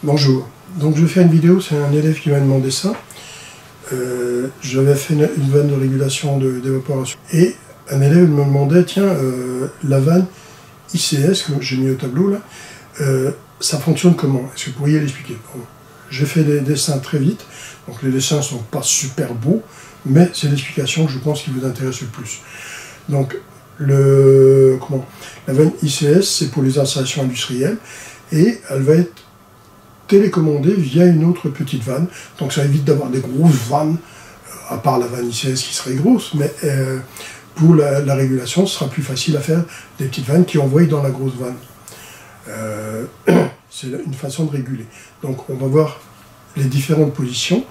Bonjour, donc je vais faire une vidéo, c'est un élève qui m'a demandé ça. J'avais fait une vanne de régulation d'évaporation et un élève me demandait, tiens, la vanne ICS, que j'ai mis au tableau là, ça fonctionne comment? Est-ce que vous pourriez l'expliquer? Bon, j'ai fait des dessins très vite, donc les dessins ne sont pas super beaux, mais c'est l'explication que je pense qui vous intéresse le plus. Donc, la vanne ICS, c'est pour les installations industrielles, et elle va être télécommandée via une autre petite vanne. Donc ça évite d'avoir des grosses vannes, à part la vanne ICS qui serait grosse, mais pour la régulation, ce sera plus facile à faire des petites vannes qui envoient dans la grosse vanne. C'est une façon de réguler. Donc on va voir les différentes positions.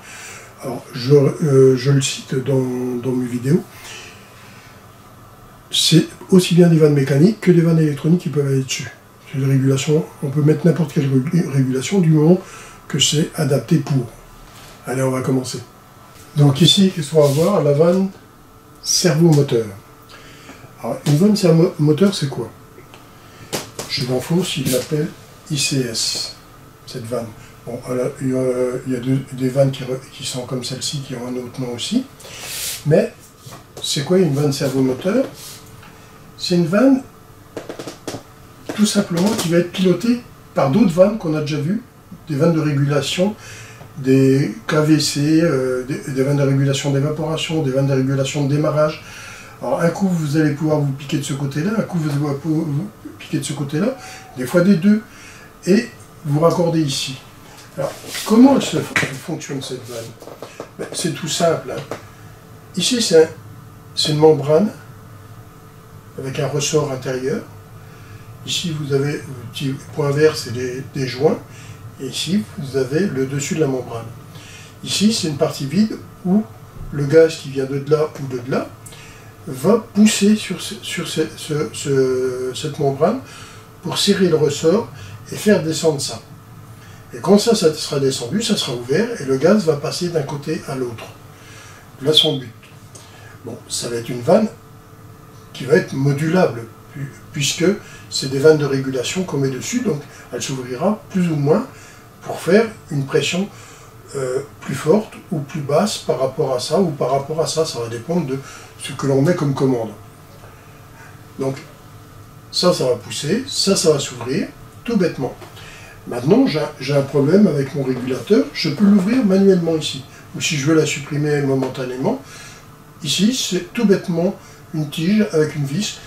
Alors je le cite dans mes vidéos. C'est aussi bien des vannes mécaniques que des vannes électroniques qui peuvent aller dessus. C'est une régulation, on peut mettre n'importe quelle régulation du moment que c'est adapté pour. Allez, on va commencer. Donc ici, qu'est-ce qu'on va voir? La vanne servomoteur. Alors, une vanne servomoteur, c'est quoi? Chez Danfoss, il l'appelle ICS, cette vanne. Bon, il y a des vannes qui sont comme celle-ci, qui ont un autre nom aussi. Mais, c'est quoi une vanne servomoteur? C'est une vanne tout simplement qui va être pilotée par d'autres vannes qu'on a déjà vues, des vannes de régulation, des KVC, des vannes de régulation d'évaporation, des vannes de régulation de démarrage. Alors un coup vous allez pouvoir vous piquer de ce côté-là, un coup vous allez pouvoir vous piquer de ce côté-là, des fois des deux, et vous raccordez ici. Alors comment elle fonctionne cette vanne? Ben, c'est tout simple. Hein. Ici c'est une membrane avec un ressort intérieur. Ici, vous avez le petit point vert, c'est des joints. Et ici, vous avez le dessus de la membrane. Ici, c'est une partie vide où le gaz qui vient de là ou de là va pousser sur cette membrane pour serrer le ressort et faire descendre ça. Et quand ça sera descendu, ça sera ouvert et le gaz va passer d'un côté à l'autre. Là, son but. Bon, ça va être une vanne qui va être modulable, puisque c'est des vannes de régulation qu'on met dessus, donc elle s'ouvrira plus ou moins pour faire une pression plus forte ou plus basse par rapport à ça, ou par rapport à ça, ça va dépendre de ce que l'on met comme commande. Donc ça va pousser, ça va s'ouvrir, tout bêtement. Maintenant, j'ai un problème avec mon régulateur, je peux l'ouvrir manuellement ici, ou si je veux la supprimer momentanément, ici c'est tout bêtement une tige avec une vis.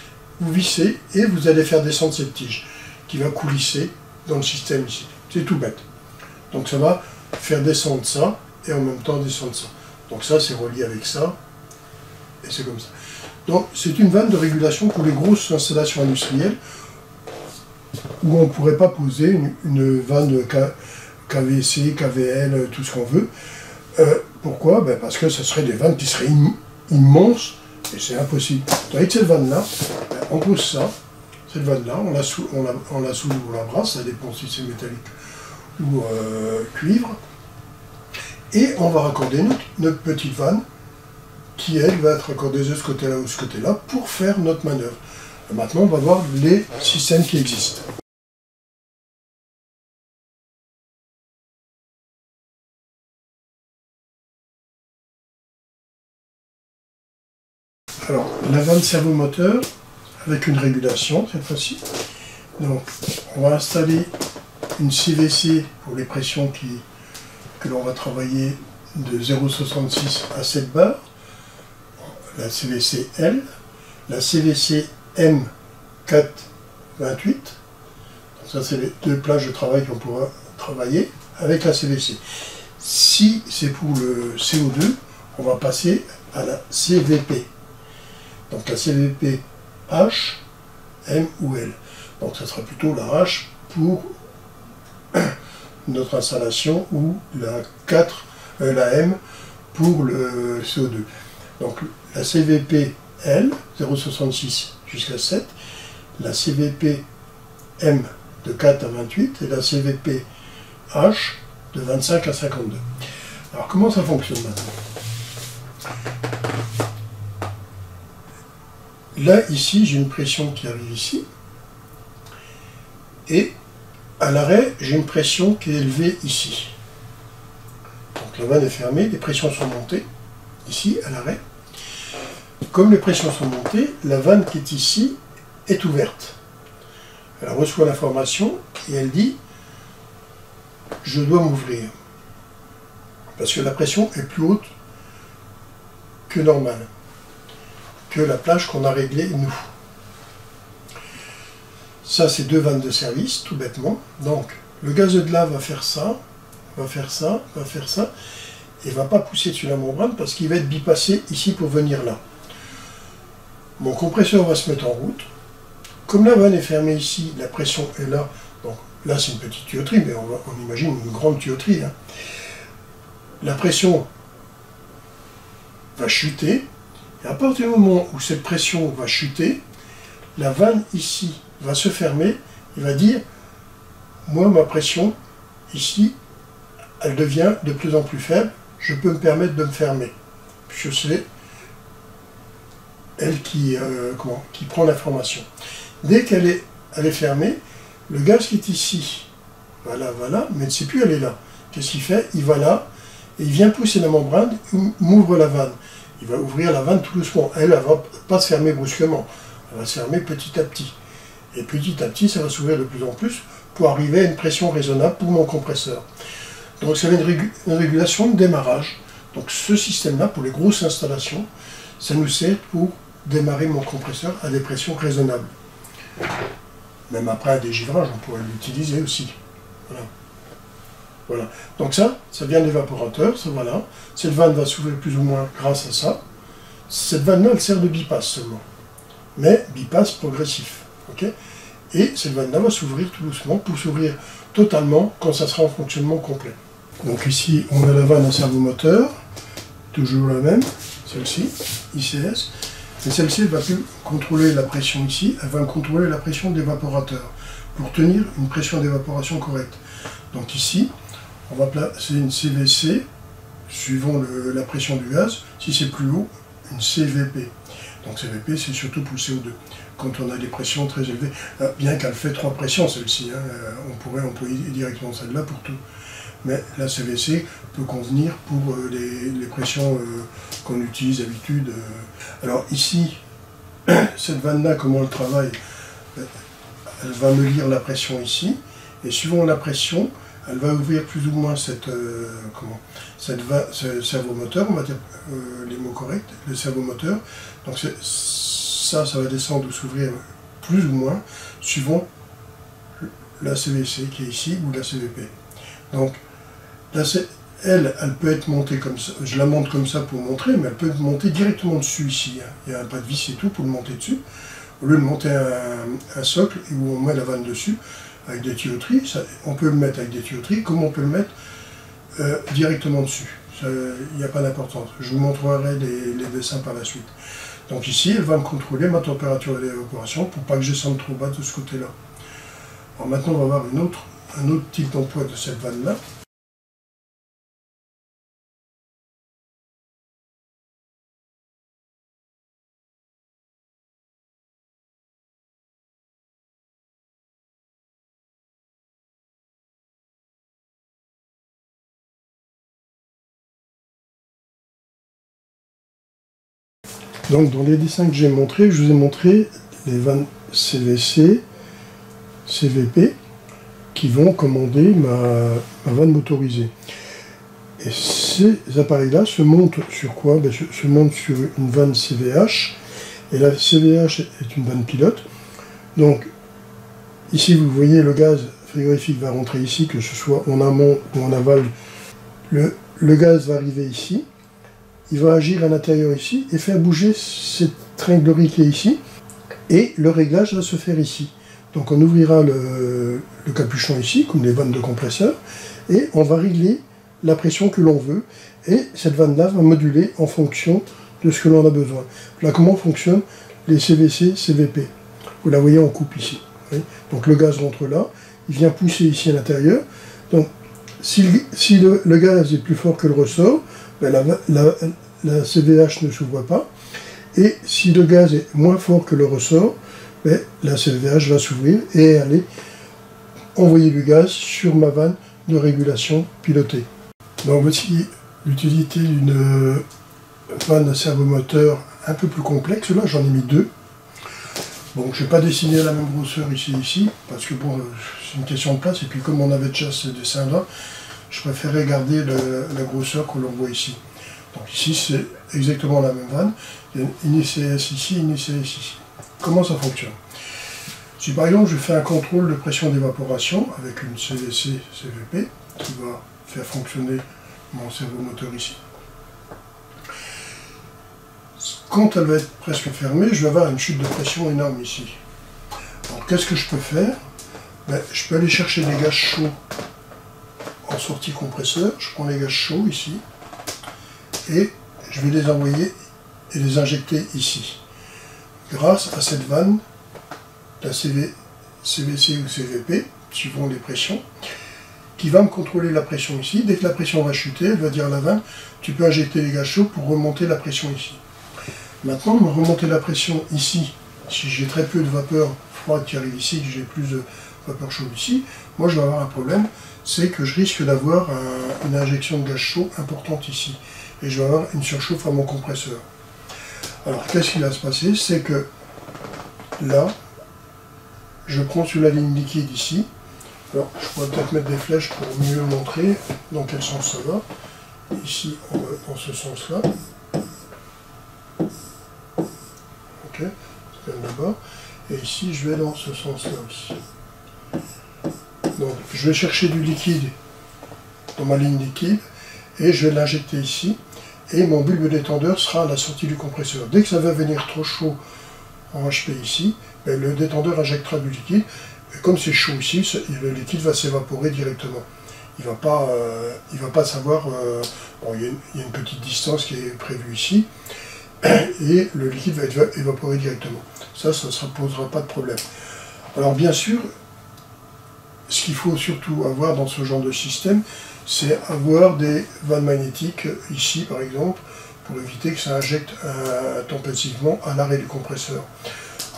Vous vissez et vous allez faire descendre cette tige qui va coulisser dans le système ici. C'est tout bête. Donc ça va faire descendre ça et en même temps descendre ça. Donc ça c'est relié avec ça et c'est comme ça. Donc c'est une vanne de régulation pour les grosses installations industrielles où on ne pourrait pas poser une vanne KVC, KVL, tout ce qu'on veut. Pourquoi? Ben parce que ce serait des vannes qui seraient immenses. Et c'est impossible. Avec cette vanne-là, on pose ça, cette vanne-là, on la soulève ou on la brasse, ça dépend si c'est métallique ou cuivre, et on va raccorder notre petite vanne, qui elle va être raccordée de ce côté-là ou de ce côté-là, pour faire notre manœuvre. Et maintenant, on va voir les systèmes qui existent. Alors, la vanne servomoteur, avec une régulation cette fois-ci. Donc, on va installer une CVC pour les pressions que l'on va travailler de 0,66 à 7 bars. La CVC L, la CVC M 428. Donc ça, c'est les deux plages de travail qu'on pourra travailler avec la CVC. Si c'est pour le CO2, on va passer à la CVP. Donc la CVP H, M ou L. Donc ça sera plutôt la H pour notre installation ou la M pour le CO2. Donc la CVP L, 0,66 jusqu'à 7, la CVP M de 4 à 28 et la CVP H de 25 à 52. Alors comment ça fonctionne maintenant? Là, ici, j'ai une pression qui arrive ici, et À l'arrêt, j'ai une pression qui est élevée ici. Donc la vanne est fermée, les pressions sont montées, ici, à l'arrêt. Comme les pressions sont montées, la vanne qui est ici est ouverte. Elle reçoit l'information et elle dit « je dois m'ouvrir ». Parce que la pression est plus haute que normale, que la plage qu'on a réglée nous. Ça, c'est deux vannes de service, tout bêtement. Donc, le gaz de là va faire ça, va faire ça, va faire ça, et ne va pas pousser sur la membrane parce qu'il va être bipassé ici pour venir là. Mon compresseur va se mettre en route. Comme la vanne est fermée ici, la pression est là. Donc là, c'est une petite tuyauterie, mais on imagine une grande tuyauterie. Hein. La pression va chuter, et à partir du moment où cette pression va chuter, la vanne ici va se fermer et va dire « moi, ma pression, ici, elle devient de plus en plus faible, je peux me permettre de me fermer. » Puisque c'est elle qui prend l'information. Dès qu'elle est fermée, le gaz qui est ici va là, mais ne sait plus elle est là. Qu'est-ce qu'il fait? Il va là, et il vient pousser la membrane, il m'ouvre la vanne. Il va ouvrir la vanne tout doucement. Elle ne va pas se fermer brusquement, elle va se fermer petit à petit. Et petit à petit, ça va s'ouvrir de plus en plus pour arriver à une pression raisonnable pour mon compresseur. Donc c'est une régulation de démarrage. Donc ce système-là, pour les grosses installations, ça nous sert pour démarrer mon compresseur à des pressions raisonnables. Même après un dégivrage, on pourrait l'utiliser aussi. Voilà. Voilà. Donc ça vient de l'évaporateur, ça voilà. Cette vanne va s'ouvrir plus ou moins grâce à ça. Cette vanne-là, elle sert de bypass seulement. Mais bypass progressif. Okay, et cette vanne-là va s'ouvrir tout doucement pour s'ouvrir totalement quand ça sera en fonctionnement complet. Donc ici, on a la vanne à servomoteur, toujours la même, celle-ci, ICS. Et celle-ci, elle va plus contrôler la pression ici, elle va contrôler la pression d'évaporateur pour tenir une pression d'évaporation correcte. Donc ici, on va placer une CVC, suivant la pression du gaz. Si c'est plus haut, une CVP. Donc CVP, c'est surtout pour le CO2. Quand on a des pressions très élevées, bien qu'elle fait 3 pressions celle-ci, hein, on pourrait employer directement celle-là pour tout. Mais la CVC peut convenir pour les pressions qu'on utilise d'habitude. Alors ici, cette vanne-là, comment elle travaille? Elle va me lire la pression ici, et suivant la pression, elle va ouvrir plus ou moins ce servomoteur, on va dire les mots corrects, le servomoteur. Donc ça va descendre ou s'ouvrir plus ou moins, suivant la CVC qui est ici, ou la CVP. Donc, elle peut être montée comme ça, je la monte comme ça pour montrer, mais elle peut être montée directement dessus ici. Hein. Il y a un pas de vis et tout pour le monter dessus. Au lieu de monter un socle où on met la vanne dessus, avec des tuyauteries, on peut le mettre avec des tuyauteries, comme on peut le mettre directement dessus. Il n'y a pas d'importance. Je vous montrerai les dessins par la suite. Donc ici, elle va me contrôler ma température d'évaporation pour pas que je descende trop bas de ce côté-là. Alors maintenant, on va voir un autre type d'emploi de cette vanne-là. Donc dans les dessins que j'ai montrés, je vous ai montré les vannes CVC, CVP, qui vont commander ma vanne motorisée. Et ces appareils-là se montent sur quoi? Se montent sur une vanne CVH, et la CVH est une vanne pilote. Donc ici vous voyez le gaz frigorifique va rentrer ici, que ce soit en amont ou en aval. Le gaz va arriver ici. Il va agir à l'intérieur ici et faire bouger cette tringlerie qui est ici. Et le réglage va se faire ici. Donc on ouvrira le capuchon ici, comme les vannes de compresseur, et on va régler la pression que l'on veut. Et cette vanne-là va moduler en fonction de ce que l'on a besoin. Là, comment fonctionnent les CVC, CVP? Vous la voyez en coupe ici. Oui. Donc le gaz rentre là, il vient pousser ici à l'intérieur. Donc si le gaz est plus fort que le ressort, ben la CVH ne s'ouvre pas, et si le gaz est moins fort que le ressort, ben la CVH va s'ouvrir et aller envoyer du gaz sur ma vanne de régulation pilotée. Donc voici l'utilité d'une vanne à servomoteur un peu plus complexe. Là, j'en ai mis deux. Bon, je ne vais pas dessiner la même grosseur ici, parce que bon, c'est une question de place, et puis comme on avait déjà ce dessin-là, je préférais garder la grosseur que l'on voit ici. Donc ici, c'est exactement la même vanne. Il y a une ICS ici, une ICS ici. Comment ça fonctionne? Si par exemple je fais un contrôle de pression d'évaporation avec une CVC-CVP qui va faire fonctionner mon servomoteur ici, quand elle va être presque fermée, je vais avoir une chute de pression énorme ici. Alors qu'est-ce que je peux faire? Je peux aller chercher des gaz chauds en sortie compresseur. Je prends les gaz chauds ici et je vais les envoyer et les injecter ici. Grâce à cette vanne, la CVC ou CVP, suivant les pressions, qui va me contrôler la pression ici. Dès que la pression va chuter, elle va dire à la vanne, tu peux injecter les gaz chauds pour remonter la pression ici. Maintenant, remonter la pression ici, si j'ai très peu de vapeur froide qui arrive ici, que j'ai plus de vapeur chaude ici, moi je vais avoir un problème, c'est que je risque d'avoir une injection de gaz chaud importante ici. Et je vais avoir une surchauffe à mon compresseur. Alors, qu'est-ce qui va se passer? C'est que là, je prends sur la ligne liquide ici. Alors, je pourrais peut-être mettre des flèches pour mieux montrer dans quel sens ça va. Ici, on va dans ce sens-là. Ok, c'est là-bas. Et ici, je vais dans ce sens-là aussi. Donc, je vais chercher du liquide dans ma ligne liquide et je vais l'injecter ici. Et mon bulbe détendeur sera à la sortie du compresseur. Dès que ça va venir trop chaud en HP ici, le détendeur injectera du liquide. Et comme c'est chaud ici, le liquide va s'évaporer directement. Il ne va pas savoir... bon, il y a une petite distance qui est prévue ici. Et le liquide va être évaporé directement. Ça ne posera pas de problème. Alors bien sûr, ce qu'il faut surtout avoir dans ce genre de système, c'est avoir des vannes magnétiques, ici par exemple, pour éviter que ça injecte intempestivement à l'arrêt du compresseur.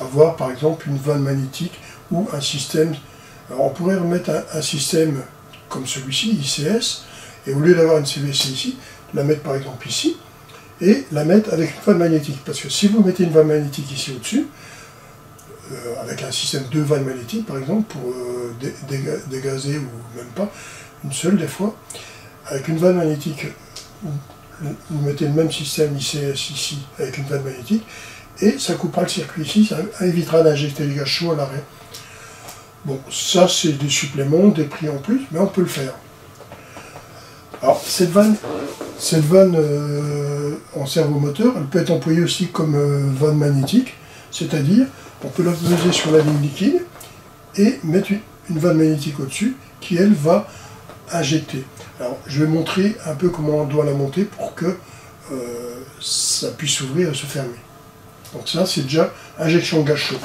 Avoir par exemple une vanne magnétique ou un système, alors on pourrait remettre un système comme celui-ci, ICS, et au lieu d'avoir une CVC ici, la mettre par exemple ici, et la mettre avec une vanne magnétique. Parce que si vous mettez une vanne magnétique ici au-dessus, avec un système de vannes magnétiques par exemple, pour dégazer ou même pas, une seule des fois, avec une vanne magnétique, vous mettez le même système ICS ici avec une vanne magnétique, et ça coupera le circuit ici, ça évitera d'injecter les gaz chauds à l'arrêt. Bon, ça c'est des suppléments, des prix en plus, mais on peut le faire. Alors, cette vanne en servomoteur, elle peut être employée aussi comme vanne magnétique, c'est-à-dire, on peut la poser sur la ligne liquide et mettre une vanne magnétique au-dessus qui, elle, va injecter. Alors, je vais montrer un peu comment on doit la monter pour que ça puisse s'ouvrir et se fermer. Donc ça, c'est déjà injection de gaz chaud.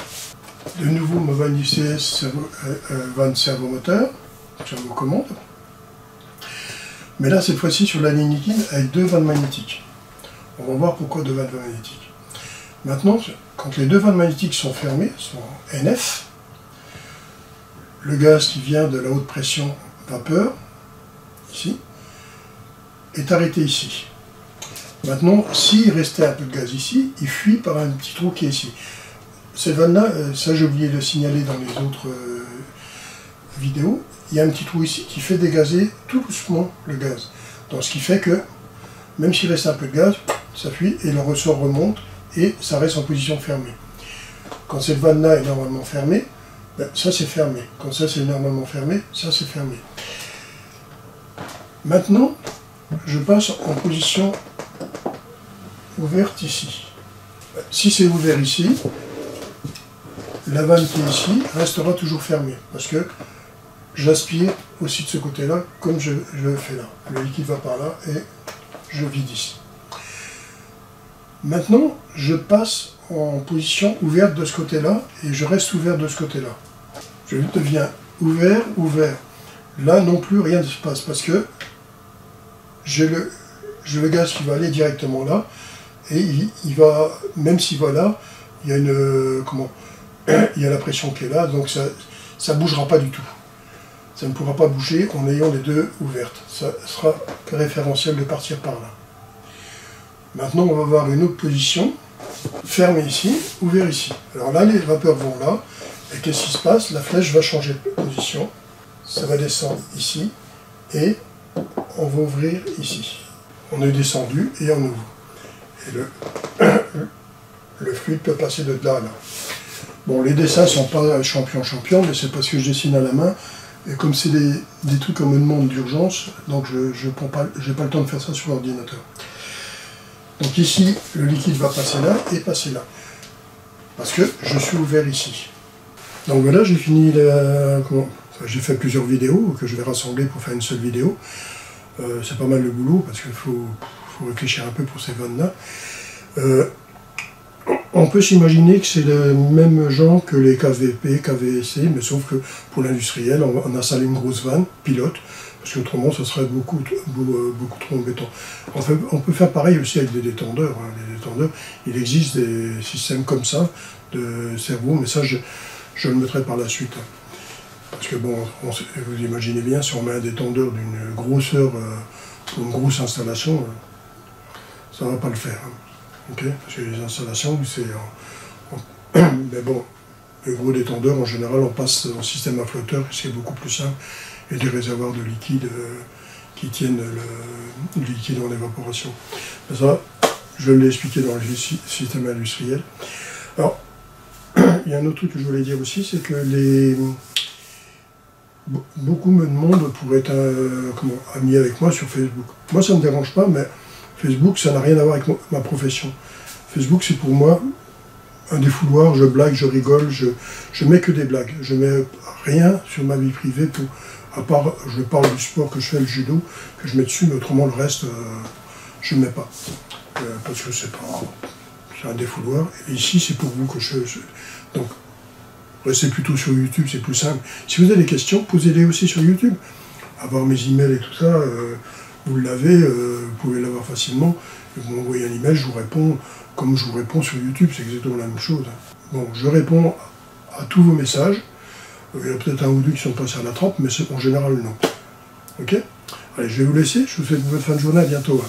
De nouveau, ma vanne ICS, vanne servomoteur, servocommande. Mais là, cette fois-ci, sur la ligne liquide, avec deux vannes magnétiques. On va voir pourquoi deux vannes magnétiques. Maintenant, quand les deux vannes magnétiques sont fermées, sont NF, le gaz qui vient de la haute pression vapeur, ici, est arrêté ici. Maintenant, s'il restait un peu de gaz ici, il fuit par un petit trou qui est ici. Cette vanne-là, ça j'ai oublié de le signaler dans les autres vidéos, il y a un petit trou ici qui fait dégazer tout doucement le gaz. Donc ce qui fait que, même s'il reste un peu de gaz, ça fuit et le ressort remonte et ça reste en position fermée. Quand cette vanne-là est normalement fermée, ça c'est fermé. Quand ça c'est normalement fermé, ça c'est fermé. Maintenant, je passe en position ouverte ici. Si c'est ouvert ici, la vanne qui est ici restera toujours fermée, parce que j'aspire aussi de ce côté-là, comme je le fais là. Le liquide va par là et je vide ici. Maintenant, je passe en position ouverte de ce côté-là et je reste ouvert de ce côté-là. Je deviens ouvert, ouvert. Là non plus, rien ne se passe, parce que j'ai le gaz qui va aller directement là, et il va, même s'il va là, il y a la pression qui est là, donc ça ne bougera pas du tout. ça ne pourra pas bouger en ayant les deux ouvertes. Ça sera préférentiel de partir par là. Maintenant, on va avoir une autre position, fermé ici, ouvert ici. Alors là, les vapeurs vont là, et qu'est-ce qui se passe? La flèche va changer de position, ça va descendre ici, et on va ouvrir ici. On est descendu et on ouvre. Et le fluide peut passer de là à là. Bon, les dessins ne sont pas champion, mais c'est parce que je dessine à la main. Et comme c'est des trucs qu'on me demande d'urgence, donc je n'ai pas le temps de faire ça sur l'ordinateur. Donc ici, le liquide va passer là et passer là. Parce que je suis ouvert ici. Donc voilà, j'ai fini j'ai fait plusieurs vidéos que je vais rassembler pour faire une seule vidéo. C'est pas mal le boulot parce qu'il faut réfléchir un peu pour ces vannes-là. On peut s'imaginer que c'est le même genre que les KVP, KVC, mais sauf que pour l'industriel, on a salé une grosse vanne, pilote, parce qu'autrement, ça serait beaucoup trop embêtant. On peut faire pareil aussi avec des détendeurs. Hein. Les détendeurs, il existe des systèmes comme ça, de cerveau, mais ça, je le mettrai par la suite. Hein. Parce que bon, vous imaginez bien, si on met un détendeur d'une grosseur pour une grosse installation, ça ne va pas le faire. Hein. Okay, parce que les installations, c'est... Mais bon, le gros détendeur, en général, on passe en système à flotteur, c'est beaucoup plus simple, et des réservoirs de liquide qui tiennent le liquide en évaporation. Mais ça, je l'ai expliqué dans le système industriel. Alors, il y a un autre truc que je voulais dire aussi, c'est que beaucoup me demandent pour être ami avec moi sur Facebook. Moi, ça ne me dérange pas, mais Facebook, ça n'a rien à voir avec ma profession. Facebook, c'est pour moi un défouloir, je blague, je rigole, je mets que des blagues. Je mets rien sur ma vie privée, à part, je parle du sport que je fais, le judo, que je mets dessus, mais autrement, le reste, je ne mets pas. Parce que c'est un défouloir. Et ici, c'est pour vous que donc, restez plutôt sur YouTube, c'est plus simple. Si vous avez des questions, posez-les aussi sur YouTube. Avoir mes emails et tout ça, vous l'avez, vous pouvez l'avoir facilement. Vous m'envoyez un email, je vous réponds comme je vous réponds sur YouTube, c'est exactement la même chose. Bon, je réponds à tous vos messages. Il y en a peut-être un ou deux qui sont passés à la trappe, mais en général, non. Ok? Allez, je vais vous laisser. Je vous souhaite une bonne fin de journée. À bientôt. Hein.